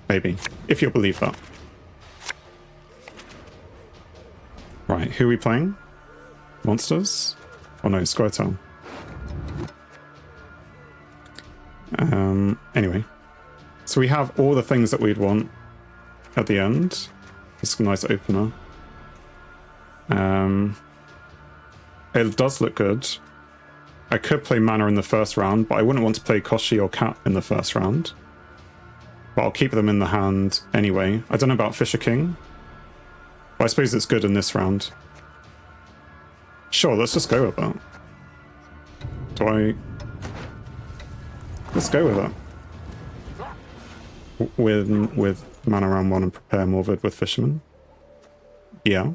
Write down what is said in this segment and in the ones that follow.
Maybe, if you'll believe that. Right, who are we playing? Monsters? Oh no, Square Town. Anyway. So we have all the things that we'd want at the end. It's a nice opener. It does look good. I could play Mana in the first round, but I wouldn't want to play Koshi or Cat in the first round. But I'll keep them in the hand anyway. I don't know about Fisher King, but I suppose it's good in this round. Sure, let's just go with that. Let's go with that. With Mana round 1 and prepare Morvid with Fisherman. Yeah.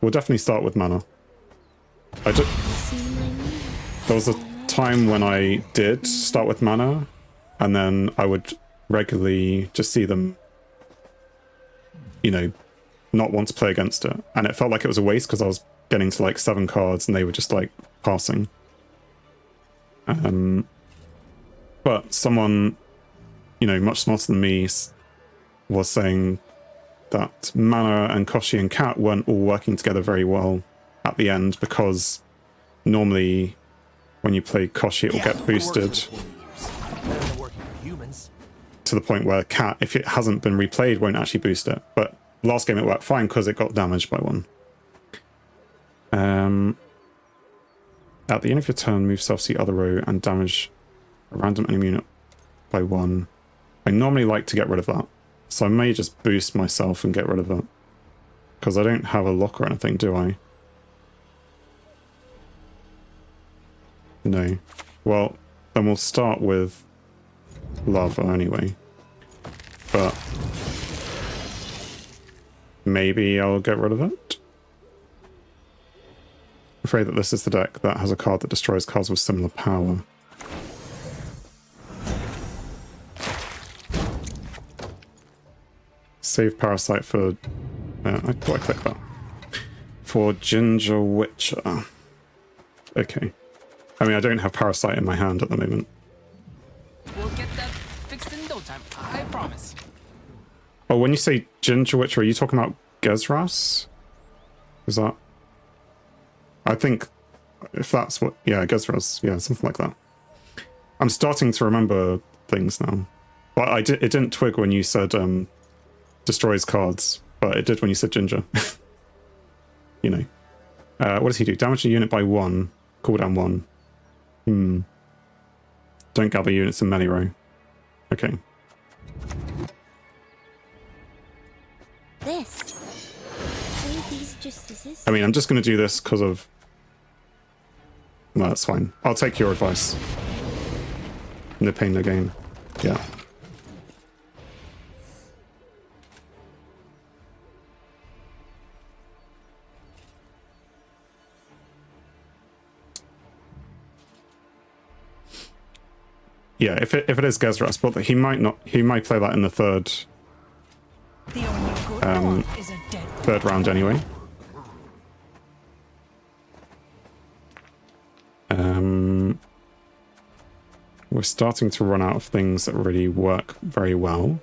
We'll definitely start with Mana. There was a time when I did start with Mana, and then I would regularly just see them, you know, not want to play against it. And it felt like it was a waste because I was getting to like 7 cards and they were just like passing. But someone, you know, much smarter than me was saying that Mana and Koshi and Cat weren't all working together very well at the end, because normally when you play Koshi it will get boosted to the point where Cat, if it hasn't been replayed, won't actually boost it. But last game it worked fine because it got damaged by 1. At the end of your turn, move self to the other row and damage a random enemy unit by 1. I normally like to get rid of that, so I may just boost myself and get rid of it, because I don't have a lock or anything, do I? No. Well, then we'll start with Lava anyway. But maybe I'll get rid of it. I'm afraid that this is the deck that has a card that destroys cards with similar power. Save Parasite for... I thought I clicked that. For Ginger Witcher. Okay. I mean, I don't have Parasite in my hand at the moment. We'll get that fixed in no time, I promise. Oh, when you say Ginger Witcher, are you talking about Gezras? Is that... I think if that's what... Yeah, Gezras. Yeah, something like that. I'm starting to remember things now. But it didn't twig when you said destroys cards, but it did when you said Ginger. You know. What does he do? Damage a unit by 1. Cooldown 1. Don't gather units in melee row. Okay. These just scissors? I mean, I'm just going to do this because of... No, that's fine. I'll take your advice. No pain, no gain. Yeah. Yeah, if it is Gezras, but he might not. He might play that in the third round anyway. We're starting to run out of things that really work very well.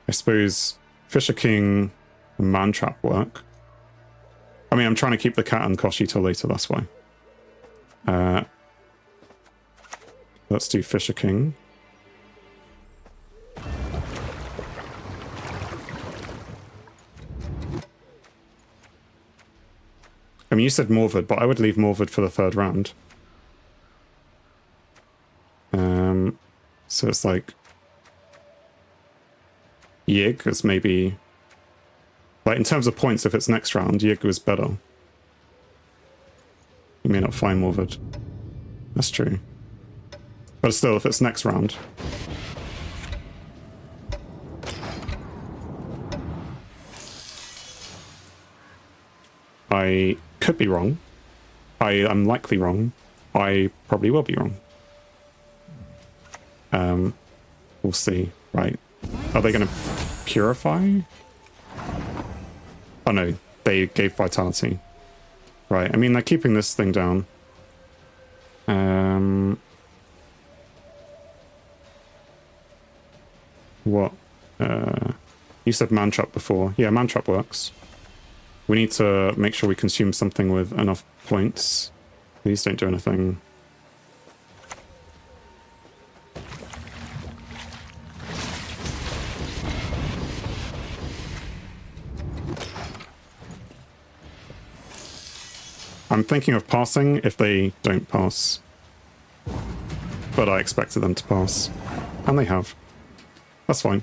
I suppose Fisher King and Mantrap work. I mean, I'm trying to keep the Cat and Koshi till later, that's why. Let's do Fisher King. I mean, you said Morvid, but I would leave Morvid for the third round. So it's like... Yig is maybe... Like, in terms of points, if it's next round, Yig was better. You may not find Morvid. That's true. But still, if it's next round... I could be wrong. I am likely wrong. I probably will be wrong. We'll see. Right. Are they going to purify? Oh no, they gave vitality. Right, I mean, they're keeping this thing down. What? You said man trap before. Yeah, man trap works. We need to make sure we consume something with enough points. These don't do anything. I'm thinking of passing if they don't pass. But I expected them to pass. And they have. That's fine.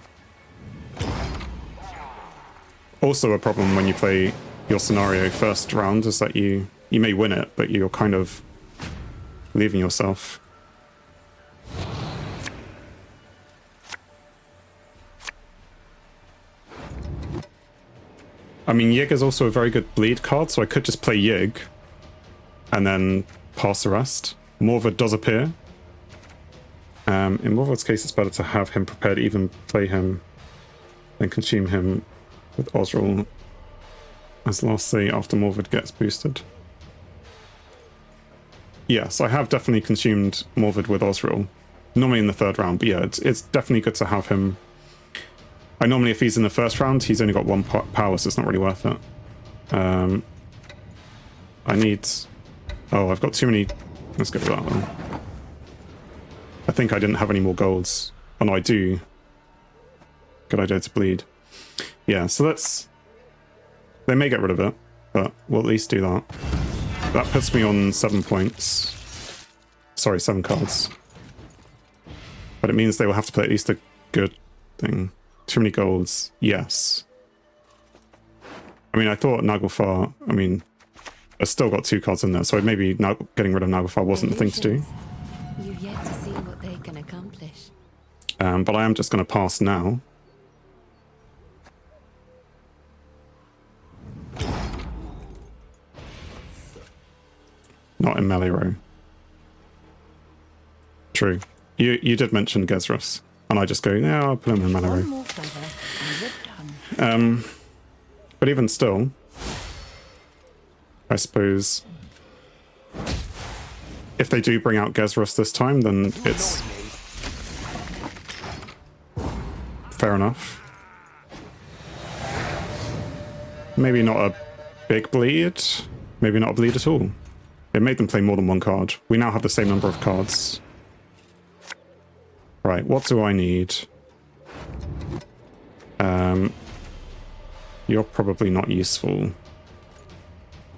Also a problem when you play your scenario first round is that you may win it, but you're kind of leaving yourself. I mean, Yig is also a very good bleed card, so I could just play Yig and then pass the rest. Morvad does appear. In Morvad's case, it's better to have him prepared, even play him, then consume him with Osril as last say after Morvad gets boosted. Yes, I have definitely consumed Morvad with Osril. Normally in the third round, but yeah, it's definitely good to have him. I normally, if he's in the first round, he's only got 1 power, so it's not really worth it. I need... Oh, I've got too many... Let's go with that one. I think I didn't have any more golds. Oh no, I do. Good idea to bleed. Yeah, so let's... They may get rid of it, but we'll at least do that. That puts me on 7 points. Sorry, 7 cards. But it means they will have to play at least a good thing. Too many golds. Yes. I mean, I thought Naglfar... I mean, I've still got 2 cards in there, so maybe getting rid of Naglfar wasn't the thing to do. You've yet to see what they can accomplish. But I am just going to pass now. Not in melee row. True. You did mention Gezrus, and I just go, yeah, I'll put him in melee row. But even still, I suppose if they do bring out Gezrus this time, then it's fair enough. Maybe not a big bleed. Maybe not a bleed at all. It made them play more than 1 card. We now have the same number of cards. Right, what do I need? You're probably not useful.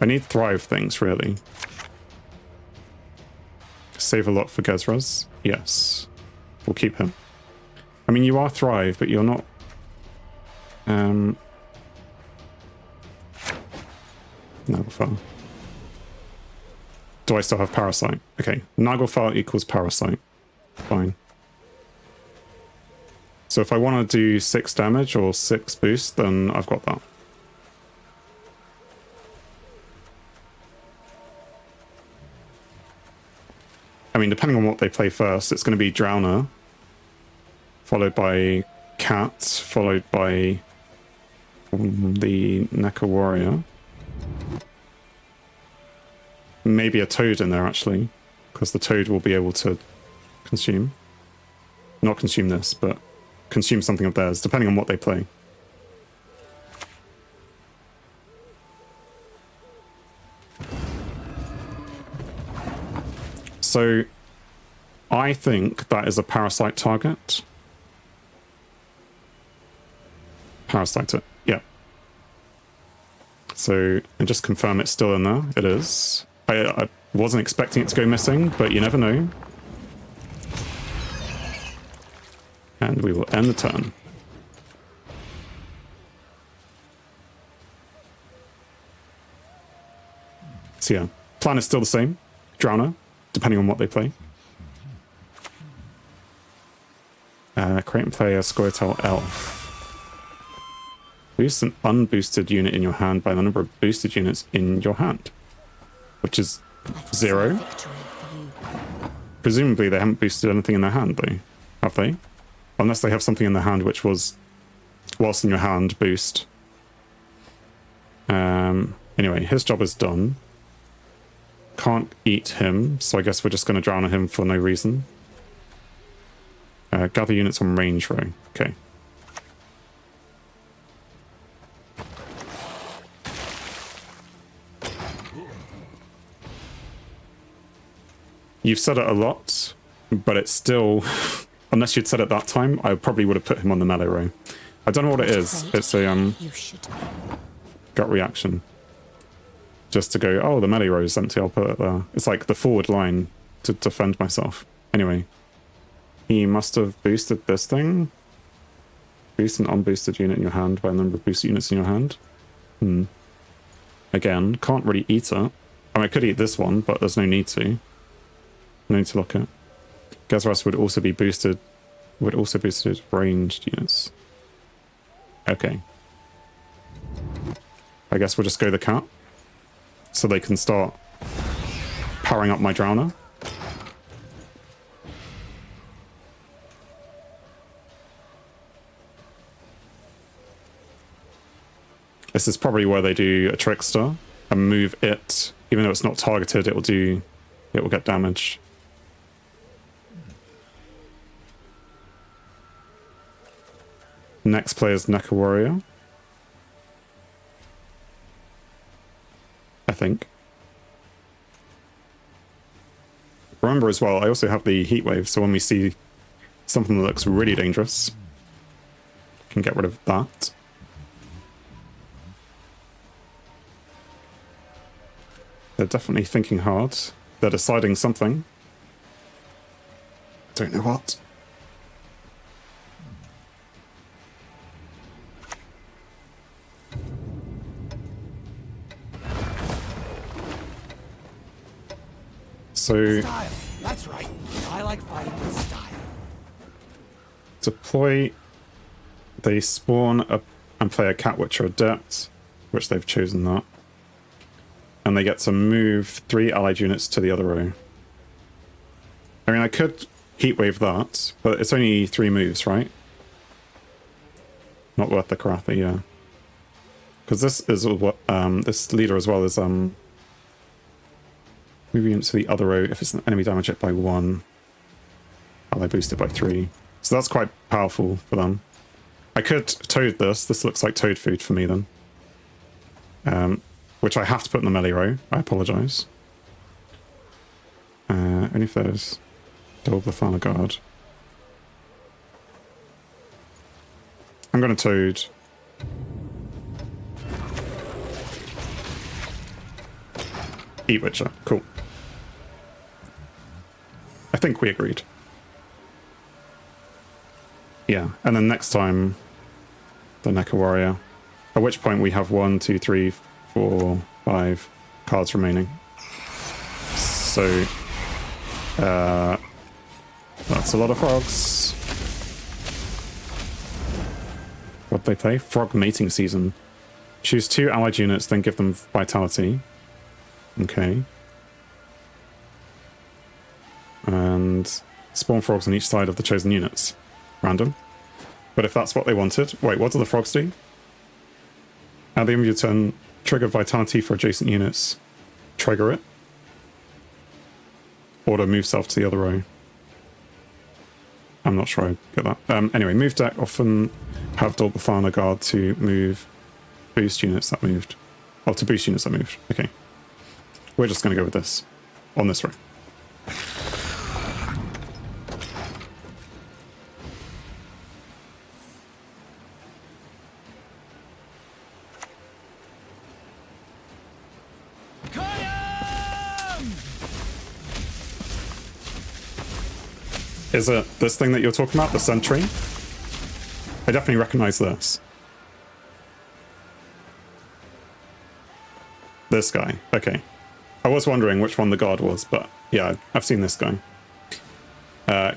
I need Thrive things, really. Save a lot for Gezras. Yes. We'll keep him. I mean, you are Thrive, but you're not... Naglfar. Do I still have Parasite? Okay. Naglfar equals Parasite. Fine. So if I want to do 6 damage or 6 boost, then I've got that. I mean, depending on what they play first, it's going to be Drowner, followed by Cat, followed by the Neca Warrior. Maybe a Toad in there, actually, because the Toad will be able to consume. Not consume this, but consume something of theirs, depending on what they play. So, I think that is a Parasite target. Parasite it, yeah. So, and just confirm it's still in there. It is. I wasn't expecting it to go missing, but you never know. And we will end the turn. So yeah, plan is still the same. Drowner, depending on what they play. Create and play a Squirtle Elf. Boost an unboosted unit in your hand by the number of boosted units in your hand, which is 0. Presumably they haven't boosted anything in their hand, though, have they? Unless they have something in their hand which was, whilst in your hand, boost. Anyway, his job is done. Can't eat him, so I guess we're just going to drown him for no reason. Gather units on range row. Okay. You've said it a lot, but it's still... Unless you'd said it that time, I probably would have put him on the melee row. I don't know what it is. It's a You should. gut reaction. Just to go, oh, the melee row is empty, I'll put it there. It's like the forward line to defend myself. Anyway. He must have boosted this thing. Boost an unboosted unit in your hand by the number of boosted units in your hand. Again, can't really eat it. I mean, I could eat this one, but there's no need to. No need to look at. Gezras would also be boosted. Would also boosted ranged units. Okay. I guess we'll just go the cat. So they can start powering up my Drowner. This is probably where they do a Trickster and move it. Even though it's not targeted, it will get damage. Next player is Neca Warrior. I think. Remember as well, I also have the heat wave, so when we see something that looks really dangerous, I can get rid of that. They're definitely thinking hard. They're deciding something. I don't know what. So Style. That's right. I like fighting with style. deploy, they spawn up and play a Cat Witcher Adept, which they've chosen that. And they get to move 3 allied units to the other row. I mean, I could heatwave that, but it's only 3 moves, right? Not worth the Karatha, yeah. Because this is what this leader as well is moving into the other row. If it's an enemy, damage it by 1. Ally boost it by 3. So that's quite powerful for them. I could toad this. This looks like toad food for me then. Which I have to put in the melee row. I apologise. Only if there's double the Farmer Guard. I'm going to toad. Eat Witcher. Cool. I think we agreed. Yeah, and then next time, the Neca Warrior. At which point we have 1, 2, 3, 4, 5 cards remaining. So, that's a lot of frogs. What'd they play? Frog Mating Season. Choose 2 allied units, then give them vitality. Okay. And spawn frogs on each side of the chosen units. Random. But if that's what they wanted... Wait, what do the frogs do? At the end of your turn, trigger vitality for adjacent units. Trigger it. Or to move self to the other row. I'm not sure I get that. Anyway, move deck often have double Bafana Guard to move boost units that moved. Oh, to boost units that moved. Okay. We're just going to go with this. On this row. Is it this thing that you're talking about? The sentry? I definitely recognize this. This guy. Okay. I was wondering which one the guard was, but yeah, I've seen this guy.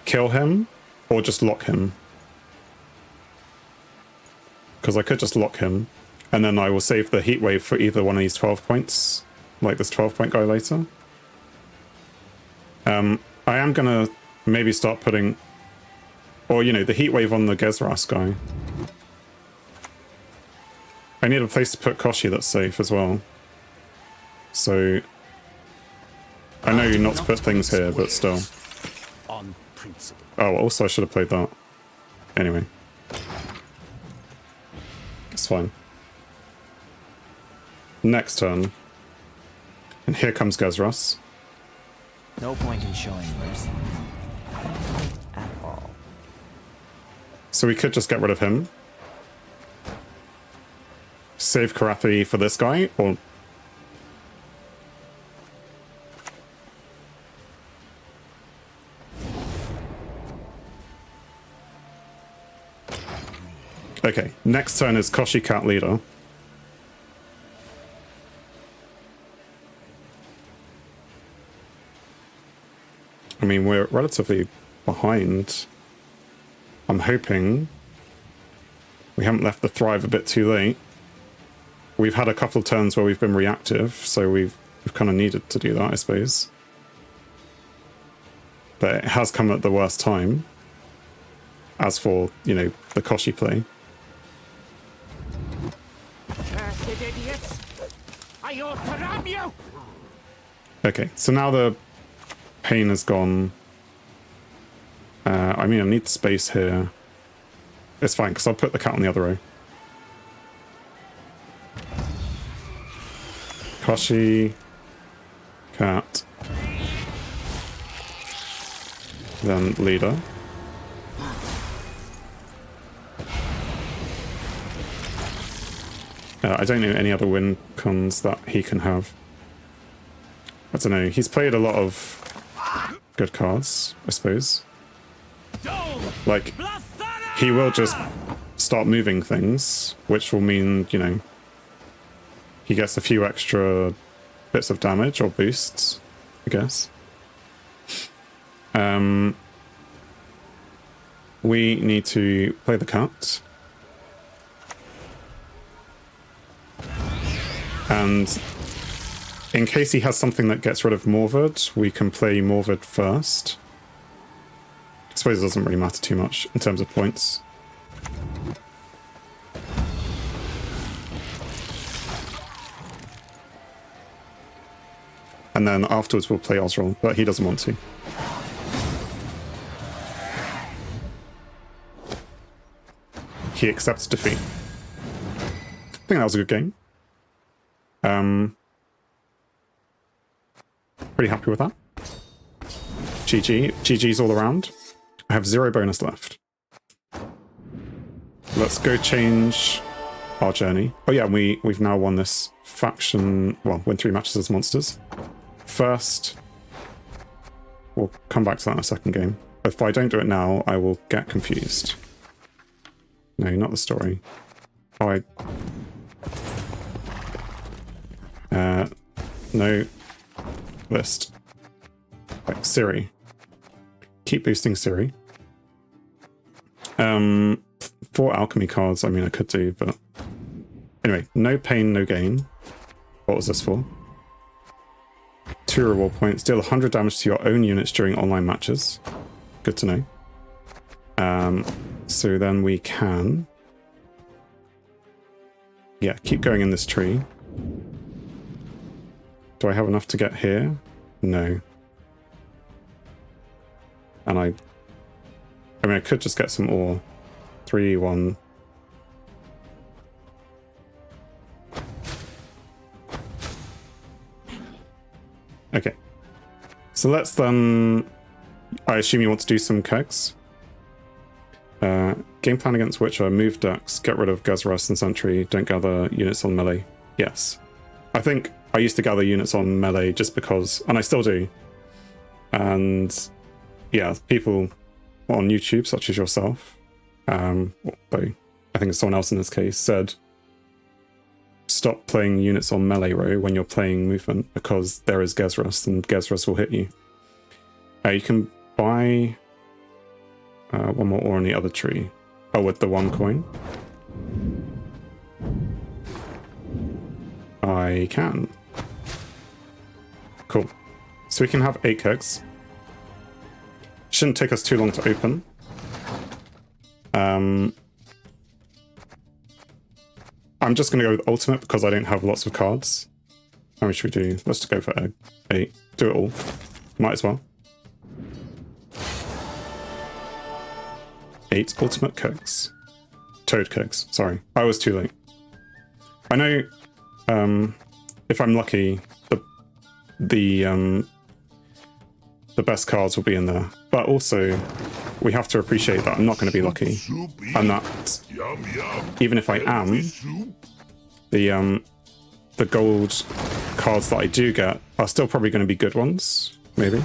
Kill him or just lock him? Because I could just lock him and then I will save the heat wave for either one of these 12 points, like this 12-point guy later. I am gonna maybe start putting, or you know, the heat wave on the Gezras guy. I need a place to put Koshi that's safe as well. So I know not to put things here, but still. On principle. Oh, also I should have played that. Anyway. It's fine. Next turn. And here comes Gezras. No point in showing mercy. At all. So we could just get rid of him. Save Karathi for this guy, or... Okay, next turn is Koshi Cat Leader. I mean, we're relatively behind. I'm hoping we haven't left the Thrive a bit too late. We've had a couple of turns where we've been reactive, so we've kind of needed to do that, I suppose. But it has come at the worst time. As for, you know, the Koshi play. Cursed idiots! I ought to ram you! Okay, so now the pain is gone. I mean, I need space here. It's fine, because I'll put the cat on the other row. Koshi, cat, then leader. I don't know any other win cons that he can have. I don't know. He's played a lot of good cards, I suppose. Like, he will just start moving things, which will mean, you know, he gets a few extra bits of damage or boosts, I guess. We need to play the cat. And in case he has something that gets rid of Morvid, we can play Morvid first. I suppose it doesn't really matter too much in terms of points. And then afterwards we'll play Osril, but he doesn't want to. He accepts defeat. I think that was a good game. Pretty happy with that. GG. GG's all around. I have 0 bonus left. Let's go change our journey. Oh yeah, we've now won this faction, well, win 3 matches as monsters. First, we'll come back to that in a second game. If I don't do it now, I will get confused. No, not the story. Oh, no. List. Right, Siri. Keep boosting Siri. 4 alchemy cards, I mean, I could do, but... Anyway, no pain, no gain. What was this for? 2 reward points. Deal 100 damage to your own units during online matches. Good to know. So then we can... Yeah, keep going in this tree. Do I have enough to get here? No. And I mean, I could just get some ore. 3, 1. Okay. So let's then... I assume you want to do some kegs. Game plan against Witcher, move decks, get rid of Gezras and Sentry, don't gather units on melee. Yes. I think I used to gather units on melee just because, and I still do. And yeah, people on YouTube, such as yourself, though I think it's someone else in this case, said stop playing units on melee row when you're playing movement because there is Gezras and Gezras will hit you. You can buy 1 more ore on the other tree. Oh, with the 1 coin? I can. Cool. So we can have 8 kegs. Shouldn't take us too long to open. I'm just going to go with ultimate because I don't have lots of cards. How many should we do? Let's just go for 8. Do it all. Might as well. 8 ultimate kegs. Toad kegs, sorry. I was too late. I know if I'm lucky, the the best cards will be in there. But also, we have to appreciate that I'm not going to be lucky. And that, even if I am, the gold cards that I do get are still probably going to be good ones, maybe.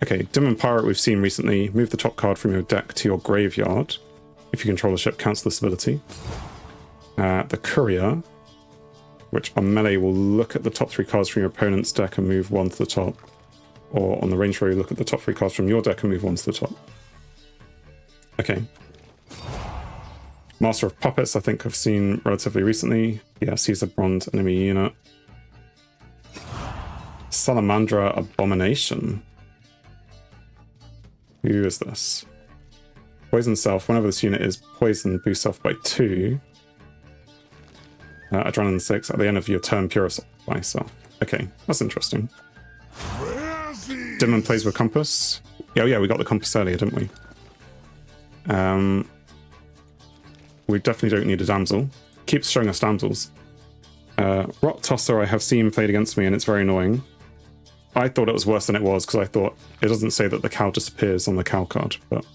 Okay, Demon Pirate we've seen recently. Move the top card from your deck to your graveyard. If you control the ship, cancel this ability. The Courier, which on melee will look at the top 3 cards from your opponent's deck and move 1 to the top. Or on the range row, look at the top 3 cards from your deck and move 1 to the top. Okay. Master of Puppets, I think I've seen relatively recently. Yeah, Caesar Bronze enemy unit. Salamandra Abomination. Who is this? Poison self. Whenever this unit is poisoned, boost self by 2. Adrenaline 6. At the end of your turn, purify self. Okay, that's interesting. Demon plays with Compass. Oh yeah, we got the Compass earlier, didn't we? We definitely don't need a Damsel. Keeps showing us Damsels. Rock Tosser I have seen played against me, and it's very annoying. I thought it was worse than it was, because I thought it doesn't say that the cow disappears on the cow card, but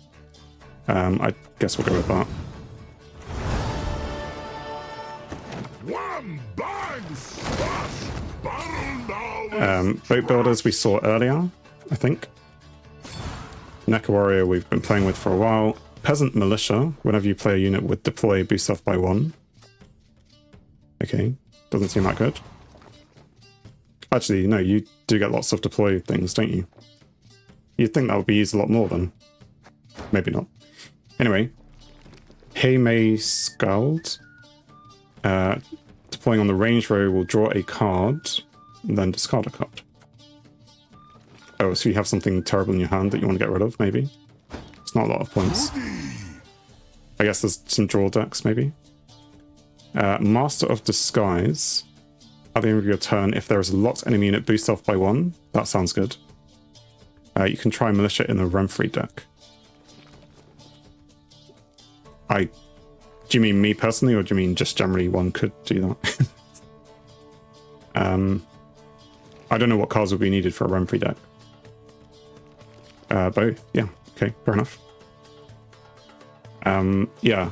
I guess we'll go with that. Boat Builders we saw earlier, I think. Neca Warrior we've been playing with for a while. Peasant Militia, whenever you play a unit with deploy, boost self by 1. Okay, doesn't seem that good. Actually, no, you do get lots of deploy things, don't you? You'd think that would be used a lot more then. Maybe not. Anyway, Heimei Scald. Deploying on the range row will draw a card, then discard a card. Oh, so you have something terrible in your hand that you want to get rid of, maybe? It's not a lot of points. I guess there's some draw decks, maybe. Master of Disguise. At the end of your turn, if there is a locked enemy unit, boost self by 1. That sounds good. You can try Militia in the Renfrey deck. Do you mean me personally, or do you mean just generally one could do that? I don't know what cards would be needed for a Renfrey deck. Both. Yeah. Okay. Fair enough. Yeah.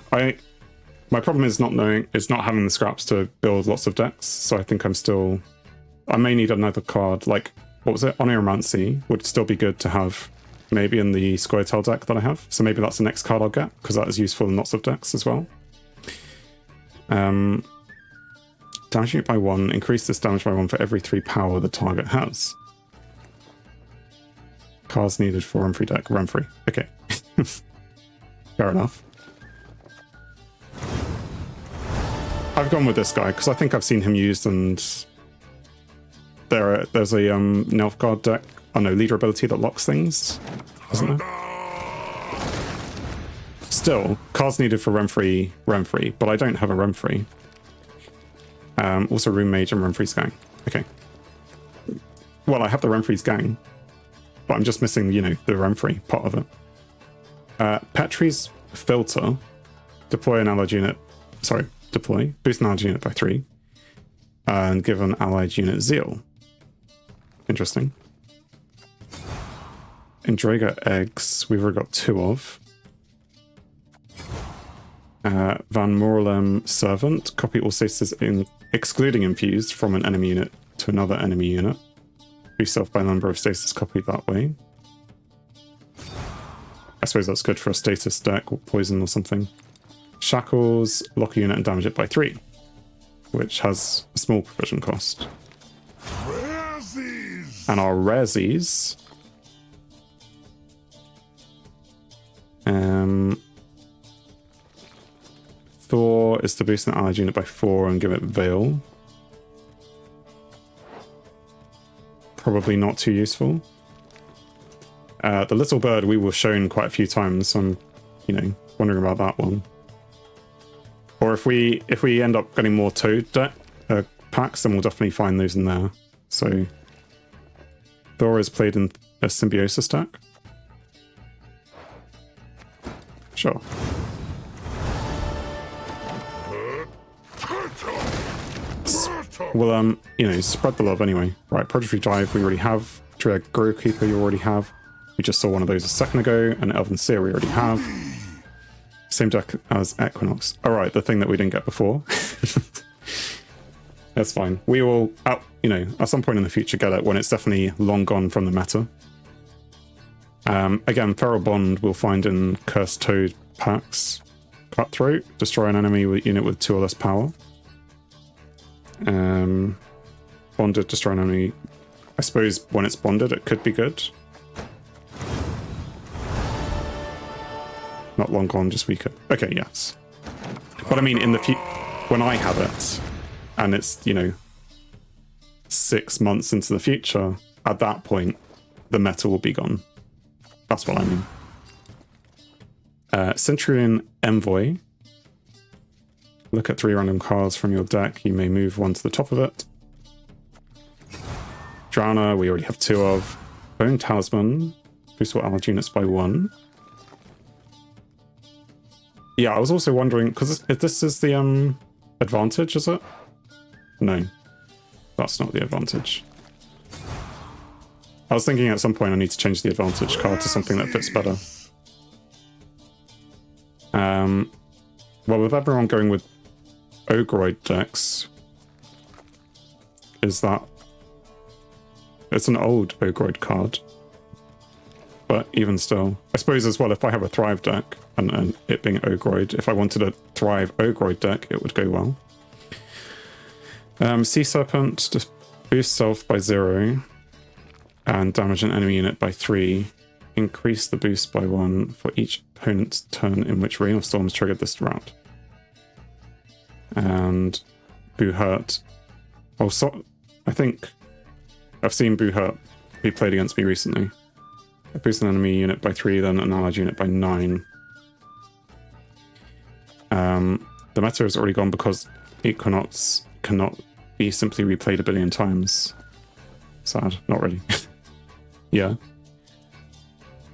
My problem is not having the scraps to build lots of decks. So I think I may need another card. Like, what was it? Oneromancy would still be good to have maybe in the Square Tail deck that I have. So maybe that's the next card I'll get, because that is useful in lots of decks as well. Damage unit by 1. Increase this damage by 1 for every 3 power the target has. Cards needed for Renfrey deck. Renfrey. Okay. Fair enough. I've gone with this guy because I think I've seen him used, and there's a Nilfgaard deck. Oh no, leader ability that locks things, isn't there? Still, cards needed for Renfrey, but I don't have a Renfrey. Also Rune Mage and Renfrey's Gang. Okay. Well, I have the Renfrey's Gang, but I'm just missing, the Renfrey part of it. Petrie's Filter. Deploy an allied unit. Sorry, deploy. Boost an allied unit by 3. And give an allied unit Zeal. Interesting. Endrega Eggs, we've already got 2 of. Van Morlem Servant. Copy all status excluding infused from an enemy unit to another enemy unit. Boost self by number of status copied that way. I suppose that's good for a status deck or poison or something. Shackles, lock a unit and damage it by 3, which has a small provision cost. And our Raresies. Thor is to boost an allied unit by 4 and give it Veil. Probably not too useful. The Little Bird we were shown quite a few times, so I'm, wondering about that one. Or if we end up getting more Toad packs, then we'll definitely find those in there. So Thor is played in a Symbiosis deck. Sure. Well, spread the love anyway. Right, Predatory Drive we already have. Dryad Grow Keeper you already have. We just saw one of those a second ago, and Elven Seer we already have. Same deck as Equinox. Alright, the thing that we didn't get before. That's fine. We will, you know, at some point in the future get it when it's definitely long gone from the meta. Again, Feral Bond we'll find in Cursed Toad packs. Cutthroat, destroy an enemy unit with 2 or less power. Bonded, destroy an enemy. I suppose when it's bonded it could be good. Not long gone, just weaker. Okay, yes. But I mean, in the when I have it, and it's, you know, 6 months into the future, at that point, the meta will be gone. That's what I mean. Centurion Envoy. Look at 3 random cards from your deck. You may move one to the top of it. Drowner, we already have 2 of. Bone Talisman. Boost all allied units by 1. Yeah, I was also wondering, because this is the advantage, is it? No, that's not the advantage. I was thinking at some point I need to change the advantage card to something that fits better. Well, with everyone going with Ogroid decks, is that... It's an old Ogroid card. But even still, I suppose as well, if I have a Thrive deck, and it being Ogroid, if I wanted a Thrive Ogroid deck, it would go well. Sea Serpent, just boost self by 0, and damage an enemy unit by 3. Increase the boost by 1 for each opponent's turn in which Rain of Storms triggered this round. And Boo Hurt. Also, I think I've seen Boo Hurt be played against me recently. I boost an enemy unit by 3, then an allied unit by 9. The meta has already gone because Equinox cannot be simply replayed a billion times. Sad, not really. Yeah.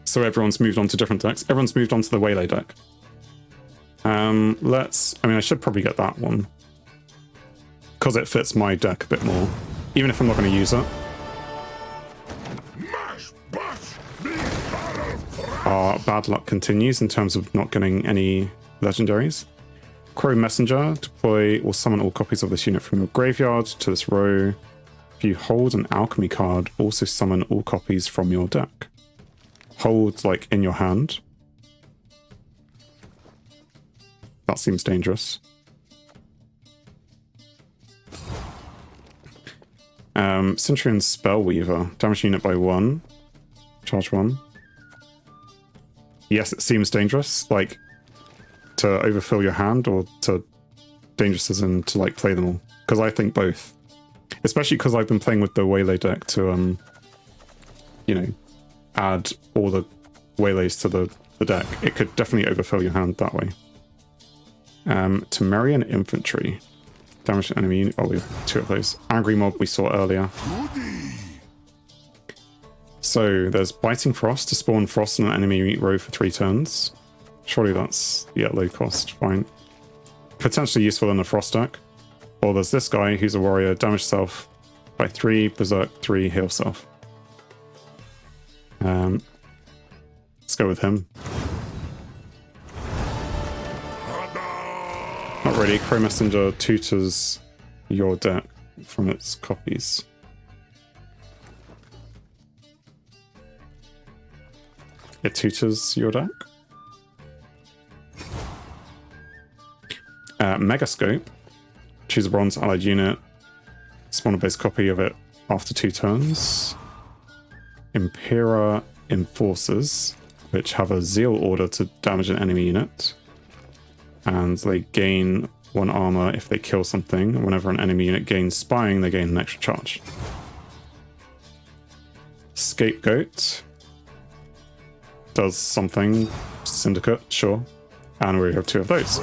So everyone's moved on to different decks. Everyone's moved on to the Waylay deck. I mean, I should probably get that one. Because it fits my deck a bit more. Even if I'm not going to use it. Our bad luck continues in terms of not getting any legendaries. Crow Messenger, deploy or summon all copies of this unit from your graveyard to this row. If you hold an alchemy card, also summon all copies from your deck. Hold, like, in your hand. That seems dangerous. Centurion Spellweaver, damage unit by 1. Charge 1. Yes, it seems dangerous, like, to overfill your hand, or to dangerous as in to, like, play them all. Because I think both. Especially because I've been playing with the Waylay deck to, you know, add all the Waylays to the deck. It could definitely overfill your hand that way. Temerian Infantry. Damage to enemy unit. Oh, we have 2 of those. Angry Mob we saw earlier. So there's Biting Frost to spawn Frost in an enemy row for 3 turns. Surely that's, yeah, low cost, fine. Potentially useful in the Frost deck. Or there's this guy who's a warrior, damage self by 3, berserk 3, heal self. Let's go with him. Not really. Crow Messenger tutors your deck from its copies. It tutors your deck. Megascope. Choose a bronze allied unit. Spawn a base copy of it after 2 turns. Impera Enforcers, which have a Zeal order to damage an enemy unit. And they gain 1 armor if they kill something. Whenever an enemy unit gains spying, they gain an extra charge. Scapegoat does something. Syndicate, sure. And we have 2 of those.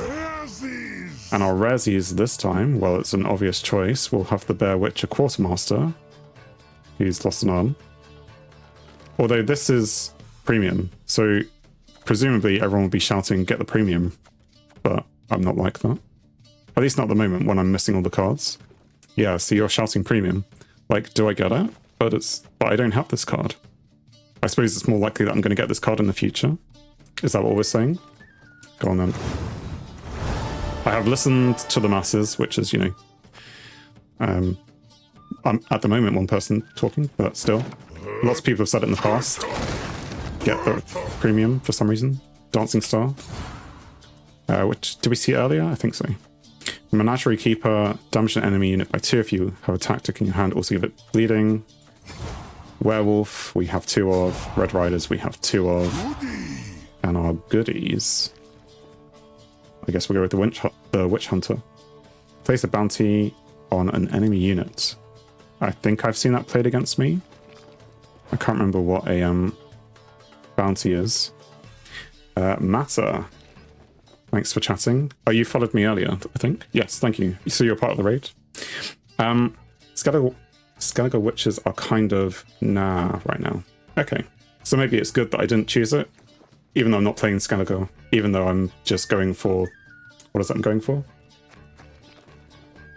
And our raresies this time, well, it's an obvious choice. We'll have the Bear Witcher Quartermaster, who's lost an arm. Although this is premium, so presumably everyone will be shouting, get the premium. But I'm not like that. At least not at the moment when I'm missing all the cards. Yeah, so you're shouting premium. Like, do I get it? but I don't have this card. I suppose it's more likely that I'm going to get this card in the future. Is that what we're saying? Go on then. I have listened to the masses, which is, you know, I'm at the moment one person talking, but still. Lots of people have said it in the past. Get the premium for some reason. Dancing Star. Which, did we see earlier? I think so. Menagerie Keeper, damage an enemy unit by 2 if you have a tactic in your hand, also give it bleeding. Werewolf, we have 2 of. Red Riders, we have 2 of. And our goodies. I guess we'll go with the Witch Hunter. Place a bounty on an enemy unit. I think I've seen that played against me. I can't remember what a bounty is. Matter. Thanks for chatting. Oh, you followed me earlier, I think. Yes, thank you. So you're part of the raid. Skellige Witches are kind of nah right now. Okay. So maybe it's good that I didn't choose it. Even though I'm not playing Skellige. Even though I'm just going for... What is that I'm going for?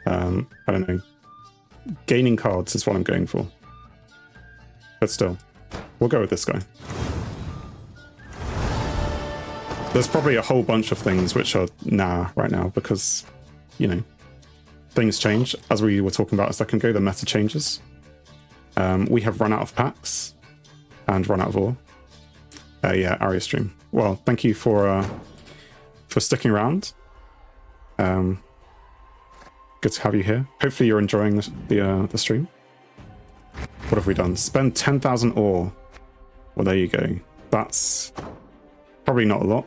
I don't know. Gaining cards is what I'm going for. But still. We'll go with this guy. There's probably a whole bunch of things which are nah right now because, you know, things change. As we were talking about a second ago, the meta changes. We have run out of packs and run out of ore. Yeah, Aria stream. Well, thank you for sticking around. Good to have you here. Hopefully you're enjoying the stream. What have we done? Spend 10,000 ore. Well, there you go. That's probably not a lot.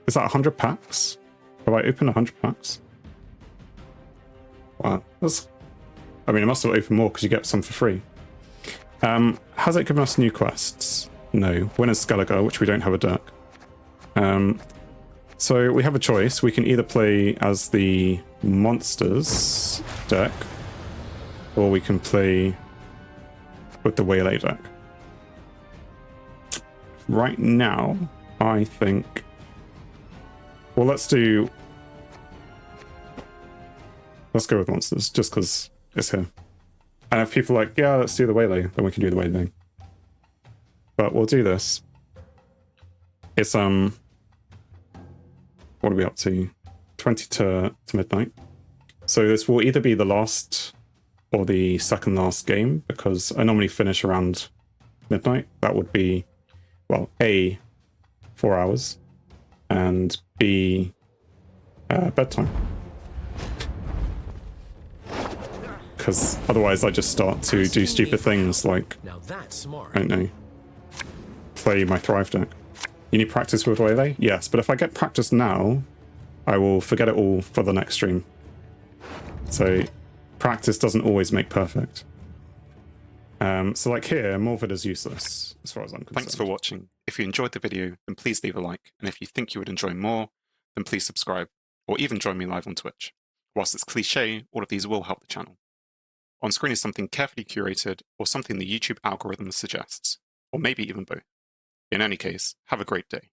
Is that 100 packs? Have I opened 100 packs? Wow. I mean, I must have opened more because you get some for free. Has it given us new quests? No. Winner's Skellige, which we don't have a deck. So we have a choice. We can either play as the monsters deck, or we can play with the Waylay deck. Right now, I think... Well, let's go with monsters, just because it's here. And if people are like, yeah, let's do the Waylay, then we can do the Waylay. But we'll do this. It's, what are we up to? 20 to midnight. So this will either be the last or the second last game, because I normally finish around midnight. That would be, well, A, 4 hours, and B, bedtime. Because otherwise I just start to do stupid things like, Now that's smart. I don't know, play my Thrive deck. You need practice with Waylay? Yes, but if I get practice now, I will forget it all for the next stream. So practice doesn't always make perfect. So like here, Morvid is useless, as far as I'm concerned. Thanks for watching. If you enjoyed the video, then please leave a like. And if you think you would enjoy more, then please subscribe, or even join me live on Twitch. Whilst it's cliche, all of these will help the channel. On screen is something carefully curated, or something the YouTube algorithm suggests, or maybe even both. In any case, have a great day.